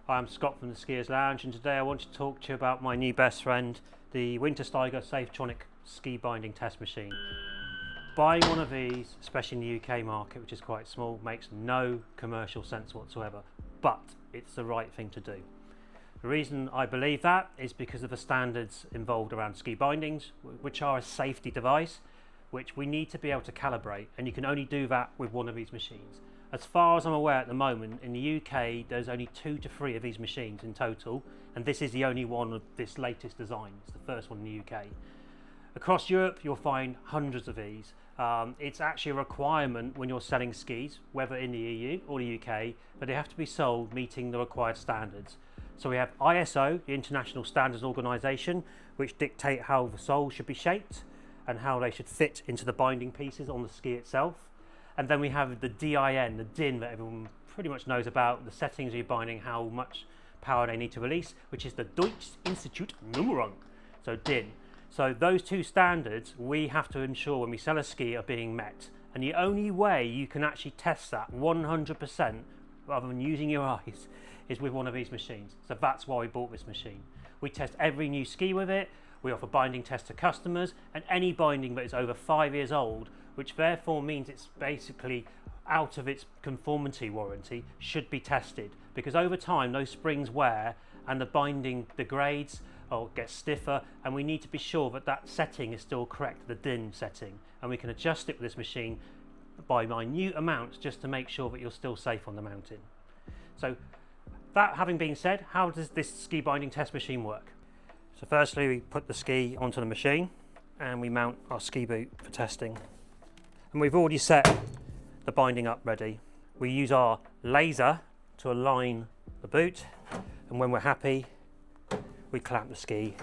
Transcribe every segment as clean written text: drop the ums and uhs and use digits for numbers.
I'm Scott from the Skiers Lounge, and today I want to talk to you about my new best friend, the Wintersteiger Safetronic ski binding test machine. Buying one of these, especially in the UK market, which is quite small, makes no commercial sense whatsoever, but it's the right thing to do. The reason I believe that is because of the standards involved around ski bindings, which are a safety device, which we need to be able to calibrate, and you can only do that with one of these machines. As far as I'm aware at the moment, in the UK, there's only 2 to 3 of these machines in total, and this is the only one of this latest design. It's the first one in the UK. Across Europe, you'll find hundreds of these. It's actually a requirement when you're selling skis, whether in the EU or the UK, that they have to be sold meeting the required standards. So we have ISO, the International Standards Organisation, which dictate how the soles should be shaped and how they should fit into the binding pieces on the ski itself. And then we have the DIN, the DIN that everyone pretty much knows about, the settings of your binding, how much power they need to release, which is the Deutsches Institut Nummerung, so DIN. So those 2 standards we have to ensure when we sell a ski are being met. And the only way you can actually test that 100% rather than using your eyes is with one of these machines. So that's why we bought this machine. We test every new ski with it. We offer binding tests to customers, and any binding that is over 5 years old, which therefore means it's basically out of its conformity warranty, should be tested, because over time those springs wear and the binding degrades or gets stiffer, and we need to be sure that that setting is still correct, the DIN setting, and we can adjust it with this machine by minute amounts just to make sure that you're still safe on the mountain. So that having been said, how does this ski binding test machine work? So firstly, we put the ski onto the machine and we mount our ski boot for testing. And we've already set the binding up ready. We use our laser to align the boot, and when we're happy, we clamp the ski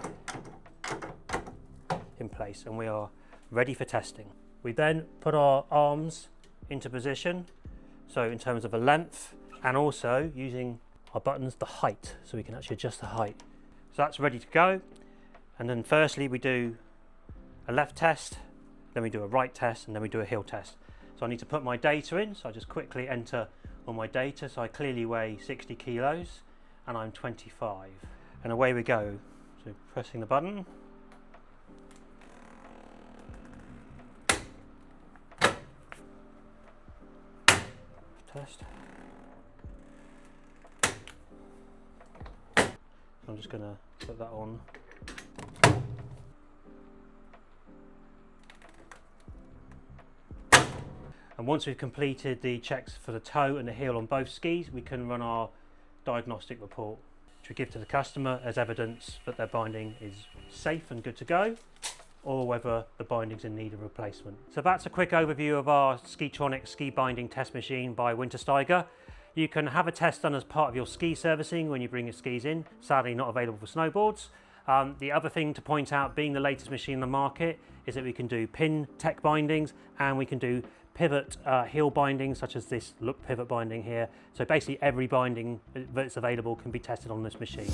in place and we are ready for testing. We then put our arms into position, so in terms of the length, and also using our buttons, the height, so we can actually adjust the height. So that's ready to go. And then firstly we do a left test, then we do a right test, and then we do a heel test. So I need to put my data in, so I just quickly enter all my data. So I clearly weigh 60 kilos and I'm 25. And away we go. So pressing the button. Test. So I'm just going to put that on. And once we've completed the checks for the toe and the heel on both skis, we can run our diagnostic report, which we give to the customer as evidence that their binding is safe and good to go, or whether the binding's in need of replacement. So that's a quick overview of our Skitronic ski binding test machine by Wintersteiger. You can have a test done as part of your ski servicing when you bring your skis in, sadly not available for snowboards. The other thing to point out, being the latest machine in the market, is that we can do pin tech bindings and we can do pivot heel bindings, such as this look pivot binding here. So basically every binding that's available can be tested on this machine.